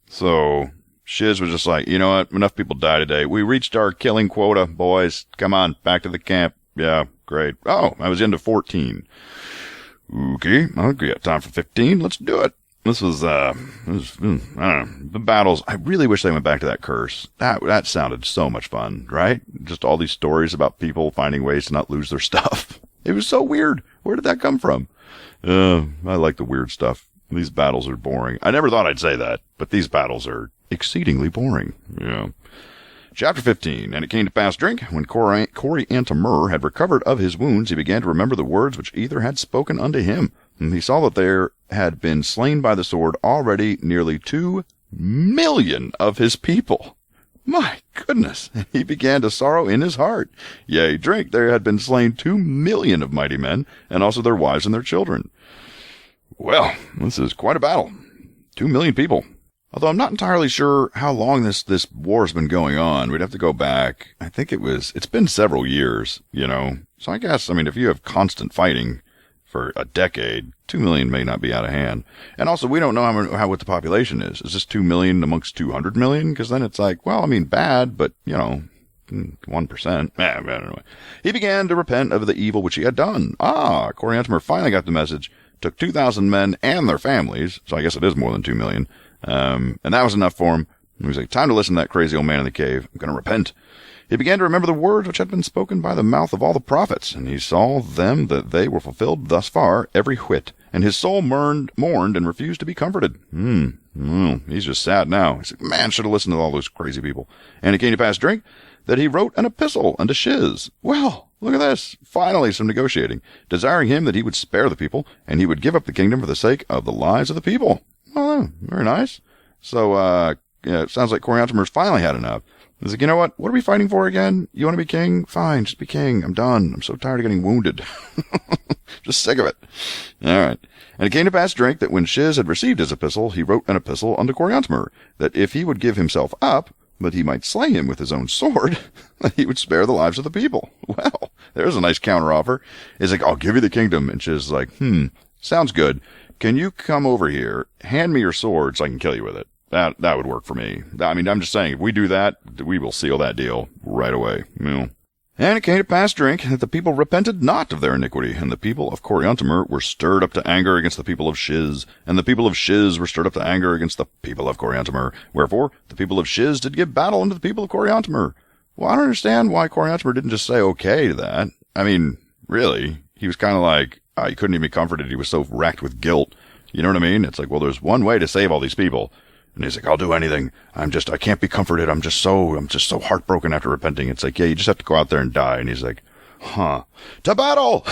So Shiz was just like, you know what? Enough people died today. We reached our killing quota, boys. Come on, back to the camp. Yeah, great. Oh, I was into 14. Okay, we got time for 15. Let's do it. This was, I don't know, the battles. I really wish they went back to that curse. That sounded so much fun, right? Just all these stories about people finding ways to not lose their stuff. It was so weird. Where did that come from? I like the weird stuff. These battles are boring. I never thought I'd say that, but these battles are exceedingly boring. Yeah. Chapter 15. And it came to pass, drink, when Coriantumr had recovered of his wounds, he began to remember the words which Ether had spoken unto him. And he saw that there had been slain by the sword already nearly 2 million of his people. My goodness! And he began to sorrow in his heart. Yea, drink, there had been slain 2 million of mighty men, and also their wives and their children. Well, this is quite a battle. 2 million people. Although I'm not entirely sure how long this war's been going on. We'd have to go back. I think it's been several years, you know. So I guess, if you have constant fighting for a decade, 2 million may not be out of hand. And also, we don't know what the population is. Is this 2 million amongst 200 million? Because then it's like, well, bad, but, 1%. Anyway. He began to repent of the evil which he had done. Coriantumr finally got the message, took 2,000 men and their families, so I guess it is more than 2 million, and that was enough for him. He was like, time to listen to that crazy old man in the cave. I'm going to repent. He began to remember the words which had been spoken by the mouth of all the prophets, and he saw them that they were fulfilled thus far, every whit. And his soul mourned and refused to be comforted. He's just sad now. He's like, man, should have listened to all those crazy people. And it came to pass, drink, that he wrote an epistle unto Shiz. Well, look at this. Finally, some negotiating, desiring him that he would spare the people, and he would give up the kingdom for the sake of the lives of the people. Oh, very nice. So, it sounds like Coriantumr's finally had enough. He's like, you know what? What are we fighting for again? You want to be king? Fine, just be king. I'm done. I'm so tired of getting wounded. Just sick of it. All right. And it came to pass, drink, that when Shiz had received his epistle, he wrote an epistle unto Coriantumr, that if he would give himself up, that he might slay him with his own sword, that he would spare the lives of the people. Well, there's a nice counteroffer. He's like, I'll give you the kingdom. And Shiz is like, sounds good. Can you come over here, hand me your sword so I can kill you with it? That would work for me. I'm just saying, if we do that, we will seal that deal right away. And it came to pass, drink, that the people repented not of their iniquity, and the people of Coriantumr were stirred up to anger against the people of Shiz, and the people of Shiz were stirred up to anger against the people of Coriantumr. Wherefore, the people of Shiz did give battle unto the people of Coriantumr. Well, I don't understand why Coriantumr didn't just say okay to that. Really, he was kind of like, he couldn't even be comforted. He was so racked with guilt. You know what I mean? It's like, well, there's one way to save all these people. And he's like, I'll do anything. I can't be comforted. I'm just so heartbroken after repenting. It's like, yeah, you just have to go out there and die. And he's like, to battle!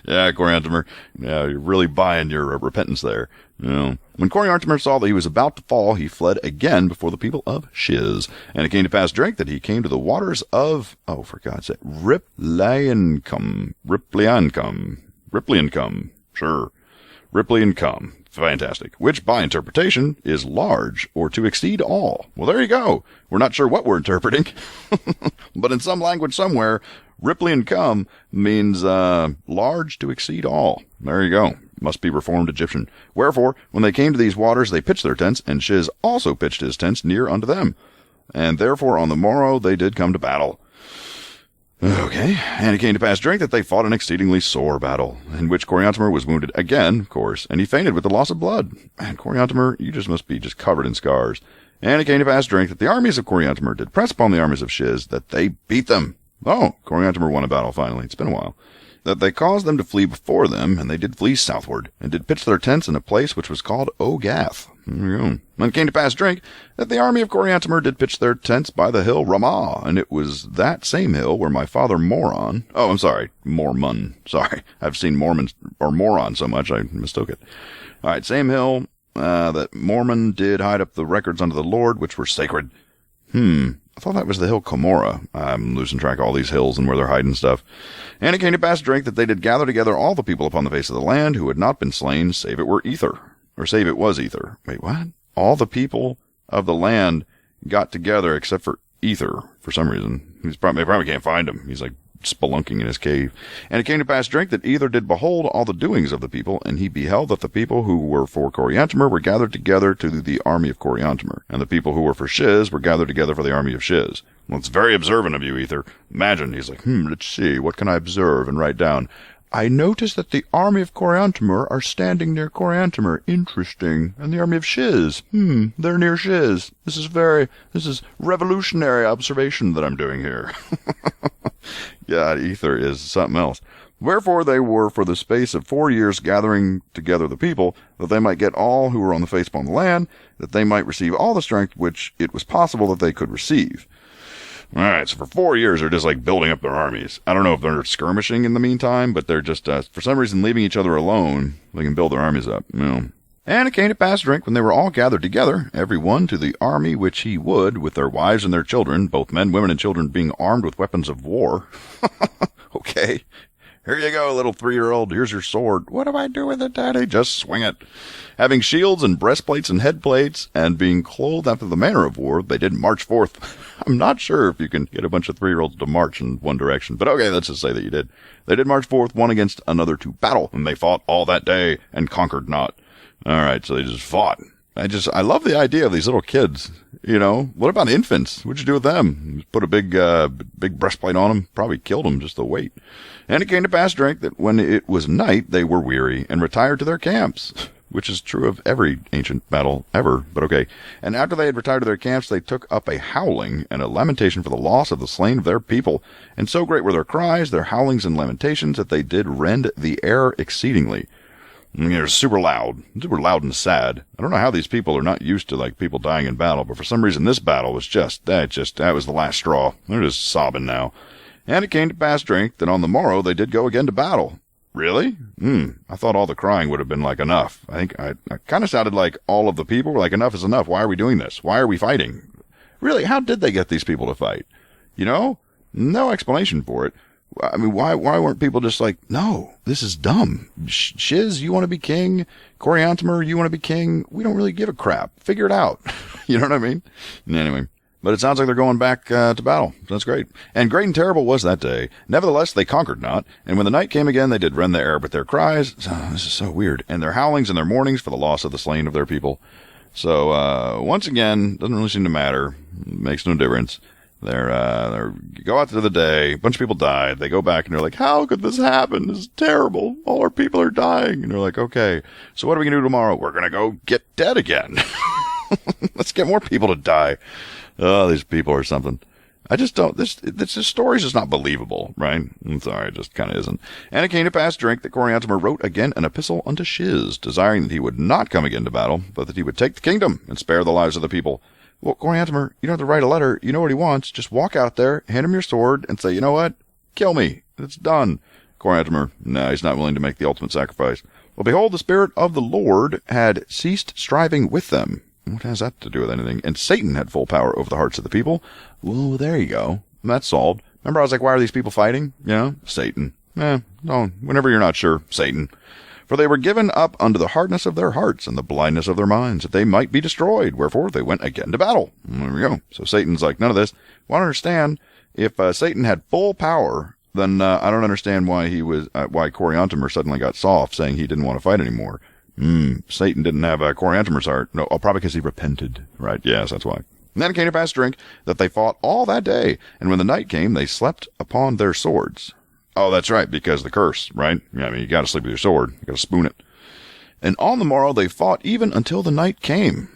Yeah, Coriantumr. Yeah, you're really buying your repentance there. When Coriantumr saw that he was about to fall, he fled again before the people of Shiz. And it came to pass, drink, that he came to the waters of, for God's sake, Ripliancum. Sure. Ripliancum. Fantastic. Which, by interpretation, is large, or to exceed all. Well, there you go. We're not sure what we're interpreting. But in some language somewhere, Ripliancum means large to exceed all. There you go. Must be Reformed Egyptian. Wherefore, when they came to these waters, they pitched their tents, and Shiz also pitched his tents near unto them. And therefore on the morrow they did come to battle. Okay, and it came to pass, drink, that they fought an exceedingly sore battle, in which Coriantumr was wounded again, of course, and he fainted with the loss of blood. And Coriantumr, you must be covered in scars. And it came to pass, drink, that the armies of Coriantumr did press upon the armies of Shiz, that they beat them. Coriantumr won a battle finally. It's been a while. That they caused them to flee before them, and they did flee southward, and did pitch their tents in a place which was called Ogath. There you go. And it came to pass, drink, that the army of Coriantumr did pitch their tents by the hill Ramah, and it was that same hill where my father Mormon. Sorry, I've seen Mormon or Moron so much I mistook it. All right, same hill that Mormon did hide up the records unto the Lord, which were sacred. I thought that was the hill Cumorah. I'm losing track of all these hills and where they're hiding stuff. And it came to pass, drink, that they did gather together all the people upon the face of the land who had not been slain, save it were Ether. Or save it was Ether. Wait, what? All the people of the land got together except for Ether for some reason. They probably can't find him. He's like spelunking in his cave. And it came to pass, drink, that Ether did behold all the doings of the people, and he beheld that the people who were for Coriantumr were gathered together to the army of Coriantumr, and the people who were for Shiz were gathered together for the army of Shiz. Well, it's very observant of you, Ether. Imagine, he's like, let's see, what can I observe and write down? I notice that the army of Coriantumr are standing near Coriantumr. Interesting. And the army of Shiz. They're near Shiz. This is revolutionary observation that I'm doing here. God, Ether is something else. Wherefore they were for the space of 4 years gathering together the people, that they might get all who were on the face upon the land, that they might receive all the strength which it was possible that they could receive. All right, so for 4 years, they're just like building up their armies. I don't know if they're skirmishing in the meantime, but they're just, for some reason, leaving each other alone. They can build their armies up. And it came to pass, drink, when they were all gathered together, every one to the army which he would, with their wives and their children, both men, women, and children being armed with weapons of war. Okay. Here you go, little 3-year-old. Here's your sword. What do I do with it, Daddy? Just swing it. Having shields and breastplates and headplates, and being clothed after the manner of war, they did march forth. I'm not sure if you can get a bunch of 3-year-olds to march in one direction, but okay, let's just say that you did. They did march forth one against another to battle, and they fought all that day and conquered not. All right, so they just fought. I love the idea of these little kids. What about infants? What'd you do with them? Put a big breastplate on them? Probably killed them, just the weight. And it came to pass, drink, that when it was night, they were weary and retired to their camps, which is true of every ancient battle ever, but okay. And after they had retired to their camps, they took up a howling and a lamentation for the loss of the slain of their people. And so great were their cries, their howlings and lamentations, that they did rend the air exceedingly. They're super loud and sad. I don't know how these people are not used to, like, people dying in battle, but for some reason this battle was that was the last straw. They're just sobbing now. And it came to pass, drink, that on the morrow they did go again to battle. Really? I thought all the crying would have been like enough. I think I kind of sounded like all of the people were like, enough is enough. Why are we doing this? Why are we fighting? Really, how did they get these people to fight? No explanation for it. I mean, why weren't people just like, no, this is dumb. Shiz, you want to be king? Coriantumr, you want to be king? We don't really give a crap. Figure it out. You know what I mean? Anyway. But it sounds like they're going back to battle. That's great. And great and terrible was that day. Nevertheless, they conquered not. And when the night came again, they did rend the air with their cries. This is so weird. And their howlings and their mournings for the loss of the slain of their people. So, once again, doesn't really seem to matter. Makes no difference. They're go out to the day. A bunch of people died. They go back and they're like, how could this happen? This is terrible. All our people are dying. And they're like, okay, so what are we going to do tomorrow? We're going to go get dead again. Let's get more people to die. Oh, these people are something. I just don't, this story's just not believable, right? I'm sorry, it just kind of isn't. And it came to pass, drink, that Coriantumr wrote again an epistle unto Shiz, desiring that he would not come again to battle, but that he would take the kingdom and spare the lives of the people. Well, Coriantumr, you don't have to write a letter. You know what he wants. Just walk out there, hand him your sword, and say, you know what? Kill me. It's done. Coriantumr, no, he's not willing to make the ultimate sacrifice. Well, behold, the Spirit of the Lord had ceased striving with them. What has that to do with anything? And Satan had full power over the hearts of the people. Well, there you go. That's solved. Remember, I was like, why are these people fighting? Satan. No, whenever you're not sure, Satan. For they were given up unto the hardness of their hearts and the blindness of their minds, that they might be destroyed. Wherefore they went again to battle. There we go. So Satan's like, none of this. Well, I understand. If Satan had full power, then I don't understand why why Coriantumr suddenly got soft, saying he didn't want to fight anymore. Satan didn't have Coriantumr's heart. No, probably because he repented. Right, yes, that's why. And then it came to pass, drink, that they fought all that day, and when the night came, they slept upon their swords. Oh, that's right, because the curse, right? I mean, you gotta sleep with your sword. You gotta spoon it. And on the morrow they fought even until the night came.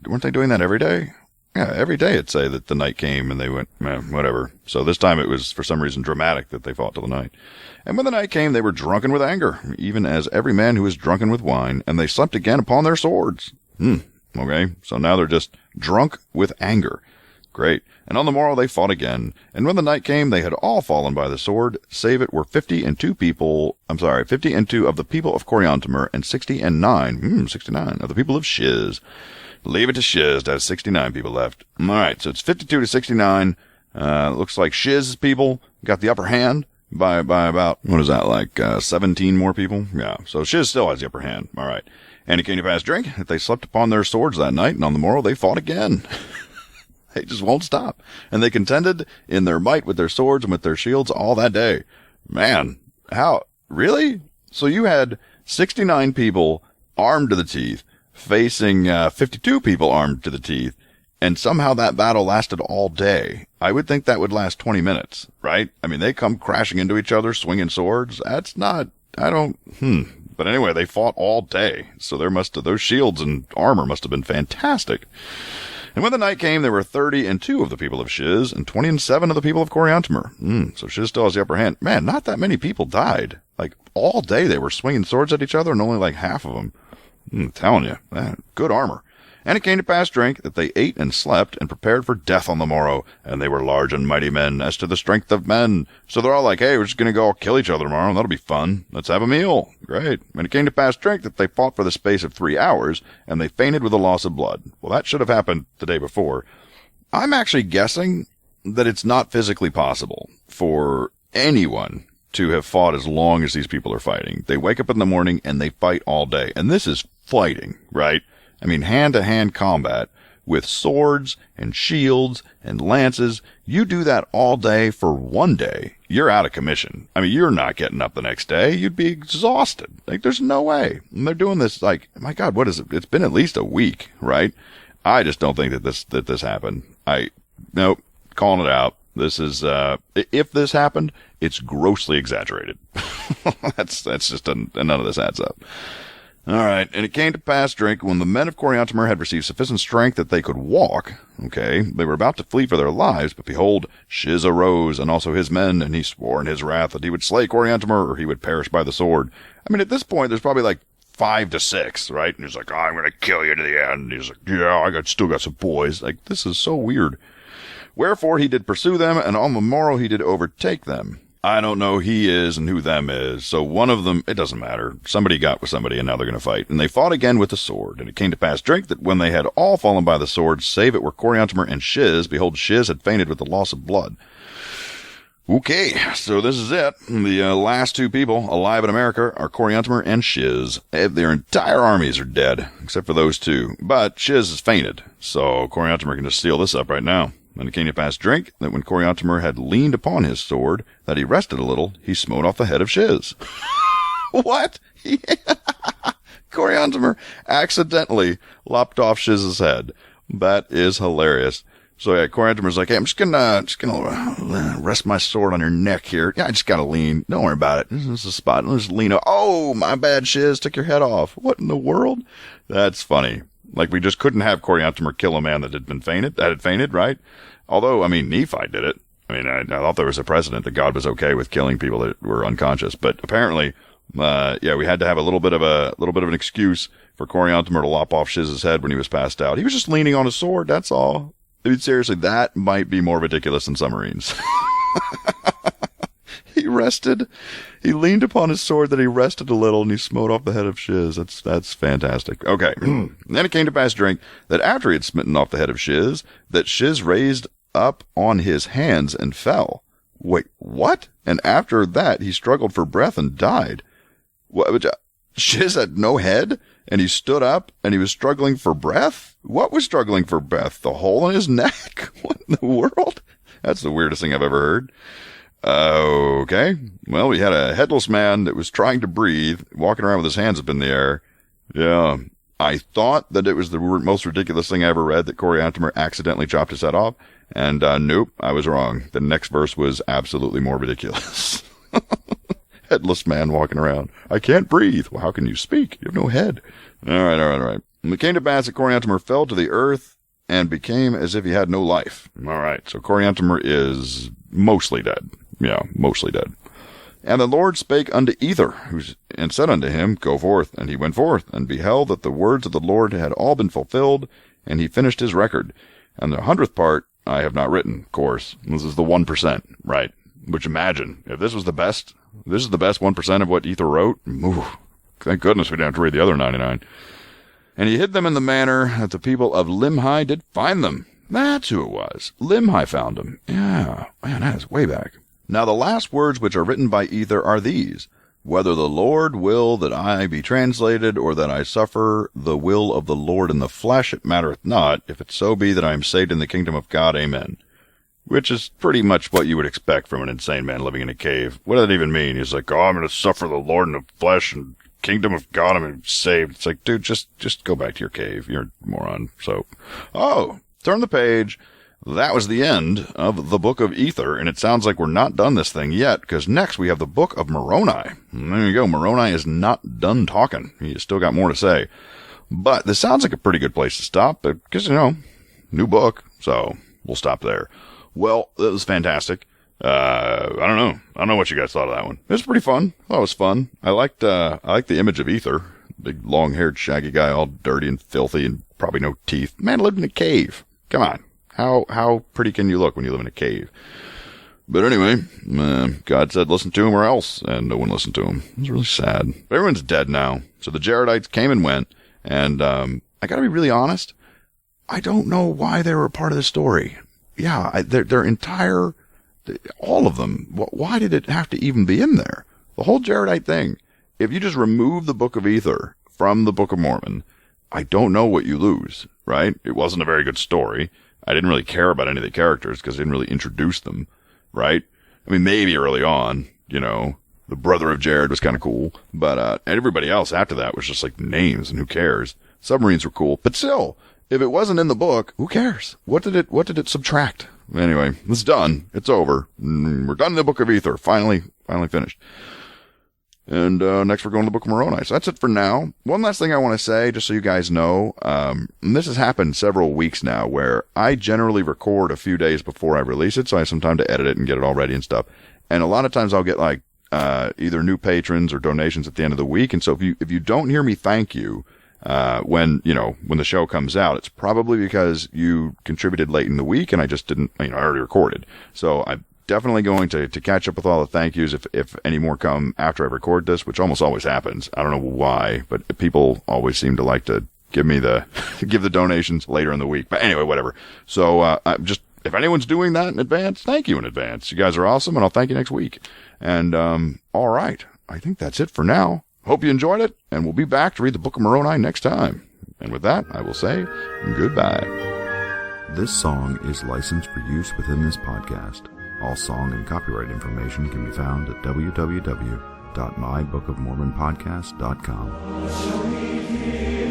Weren't they doing that every day? Yeah, every day it'd say that the night came and they went, whatever. So this time it was for some reason dramatic that they fought till the night. And when the night came, they were drunken with anger, even as every man who is drunken with wine, and they slept again upon their swords. Okay, so now they're just drunk with anger. Great. And on the morrow they fought again. And when the night came, they had all fallen by the sword, save it were 50 and 2 of the people of Coriantumr, and 69 of the people of Shiz. Leave it to Shiz to have 69 people left. All right, so it's 52 to 69. Looks like Shiz's people got the upper hand by about, what is that, like 17 more people? Yeah, so Shiz still has the upper hand. All right. And it came to pass, drink, that they slept upon their swords that night, and on the morrow they fought again. They just won't stop. And they contended in their might with their swords and with their shields all that day. Man, how? Really? So you had 69 people armed to the teeth facing 52 people armed to the teeth, and somehow that battle lasted all day. I would think that would last 20 minutes, right? I mean, they come crashing into each other, swinging swords. That's not, But anyway, they fought all day, so those shields and armor must have been fantastic. And when the night came, there were 32 of the people of Shiz, and 27 of the people of Coriantumr. So Shiz still has the upper hand. Man, not that many people died. Like, all day they were swinging swords at each other, and only like half of them. I'm telling you, man, good armor. And it came to pass, drink, that they ate and slept and prepared for death on the morrow. And they were large and mighty men, as to the strength of men. So they're all like, hey, we're just going to go all kill each other tomorrow. That'll be fun. Let's have a meal. Great. And it came to pass, drink, that they fought for the space of 3 hours, and they fainted with the loss of blood. Well, that should have happened the day before. I'm actually guessing that it's not physically possible for anyone to have fought as long as these people are fighting. They wake up in the morning and they fight all day. And this is fighting, right? I mean, hand-to-hand combat with swords and shields and lances. You do that all day for one day, you're out of commission. I mean, you're not getting up the next day. You'd be exhausted. Like, there's no way. And they're doing this, like, my God, what is it? It's been at least a week, right? I just don't think that this happened. Nope, calling it out. This is, if this happened, it's grossly exaggerated. That's just, none of this adds up. All right, and it came to pass, drink, when the men of Coriantumr had received sufficient strength that they could walk, okay, they were about to flee for their lives, but behold, Shiz arose, and also his men, and he swore in his wrath that he would slay Coriantumr, or he would perish by the sword. I mean, at this point, there's probably like 5 to 6, right? And he's like, I'm going to kill you to the end. And he's like, yeah, I still got some boys. Like, this is so weird. Wherefore he did pursue them, and on the morrow he did overtake them. I don't know he is and who them is, so one of them, it doesn't matter. Somebody got with somebody, and now they're going to fight. And they fought again with the sword. And it came to pass, drink, that when they had all fallen by the sword, save it were Coriantumr and Shiz, behold, Shiz had fainted with the loss of blood. Okay, so this is it. The last 2 people alive in America are Coriantumr and Shiz. Their entire armies are dead, except for those 2. But Shiz has fainted, so Coriantumr can just seal this up right now. And it came to pass, drink, that when Coriantumr had leaned upon his sword, that he rested a little, he smote off the head of Shiz. What? Coriantumr accidentally lopped off Shiz's head. That is hilarious. So yeah, Coriantumr's like, hey, I'm just gonna rest my sword on your neck here. Yeah, I just gotta lean. Don't worry about it. This is a spot. Let's just lean up. Oh, my bad, Shiz. Took your head off. What in the world? That's funny. Like, we just couldn't have Coriantumr kill a man that had fainted, right? Although, I mean, Nephi did it. I mean, I thought there was a precedent that God was okay with killing people that were unconscious, but apparently, we had to have a little bit of an excuse for Coriantumr to lop off Shiz's head when he was passed out. He was just leaning on his sword, that's all. I mean, seriously, that might be more ridiculous than submarines. He leaned upon his sword, that he rested a little, and he smote off the head of Shiz. That's fantastic. Okay. Then it came to pass, drink, that after he had smitten off the head of Shiz, that Shiz raised up on his hands and fell. Wait, what? And after that, he struggled for breath and died. What? Shiz had no head, and he stood up, and he was struggling for breath? What was struggling for breath? The hole in his neck? What in the world? That's the weirdest thing I've ever heard. Okay. Well, we had a headless man that was trying to breathe, walking around with his hands up in the air. Yeah. I thought that it was the most ridiculous thing I ever read, that Coriantumr accidentally chopped his head off. And, nope, I was wrong. The next verse was absolutely more ridiculous. Headless man walking around. I can't breathe. Well, how can you speak? You have no head. All right. And it came to pass that Coriantumr fell to the earth and became as if he had no life. All right. So Coriantumr is mostly dead. Yeah, mostly dead. And the Lord spake unto Ether, and said unto him, Go forth. And he went forth, and beheld that the words of the Lord had all been fulfilled, and he finished his record. And the 100th part I have not written, of course. This is the 1%, right? Which, imagine, if this is the best 1% of what Ether wrote, thank goodness we didn't have to read the other 99. And he hid them in the manner that the people of Limhi did find them. That's who it was. Limhi found them. Yeah, man, that is way back. Now the last words which are written by Ether are these. Whether the Lord will that I be translated, or that I suffer the will of the Lord in the flesh, it mattereth not, if it so be that I am saved in the kingdom of God. Amen. Which is pretty much what you would expect from an insane man living in a cave. What does that even mean? He's like, oh, I'm going to suffer the Lord in the flesh and kingdom of God, I'm saved. It's like, dude, just go back to your cave. You're a moron. So, turn the page. That was the end of the Book of Ether, and it sounds like we're not done this thing yet, because next we have the Book of Moroni. And there you go. Moroni is not done talking. He's still got more to say. But this sounds like a pretty good place to stop, because, new book, so we'll stop there. Well, that was fantastic. I don't know what you guys thought of that one. It was pretty fun. I thought it was fun. I liked the image of Ether. Big, long-haired, shaggy guy, all dirty and filthy and probably no teeth. Man lived in a cave. Come on. How pretty can you look when you live in a cave? But anyway, God said listen to him or else, and no one listened to him. It was really sad. But everyone's dead now. So the Jaradites came and went, and I gotta be really honest, I don't know why they were a part of the story. Yeah, their entire, all of them, why did it have to even be in there? The whole Jaradite thing. If you just remove the Book of Ether from the Book of Mormon, I don't know what you lose, right? It wasn't a very good story. I didn't really care about any of the characters because they didn't really introduce them, right? I mean, maybe early on, the brother of Jared was kind of cool, but everybody else after that was just like names, and who cares? Submarines were cool, but still, if it wasn't in the book, who cares? What did it subtract? Anyway, it's done. It's over. We're done in the Book of Ether. Finally finished. And next we're going to the Book of Moroni. So that's it for now. One last thing I want to say, just so you guys know, and this has happened several weeks now, where I generally record a few days before I release it, so I have some time to edit it and get it all ready and stuff. And a lot of times I'll get like either new patrons or donations at the end of the week. And so if you don't hear me thank you when the show comes out, it's probably because you contributed late in the week and I just didn't, I already recorded. So I'm definitely going to catch up with all the thank yous if any more come after I record this, which almost always happens. I don't know why, but people always seem to like to give the donations later in the week. But anyway, whatever. So if anyone's doing that in advance, thank you in advance. You guys are awesome, and I'll thank you next week. And all right, I think that's it for now. Hope you enjoyed it, and we'll be back to read the Book of Moroni next time. And with that, I will say goodbye. This song is licensed for use within this podcast. All song and copyright information can be found at www.mybookofmormonpodcast.com.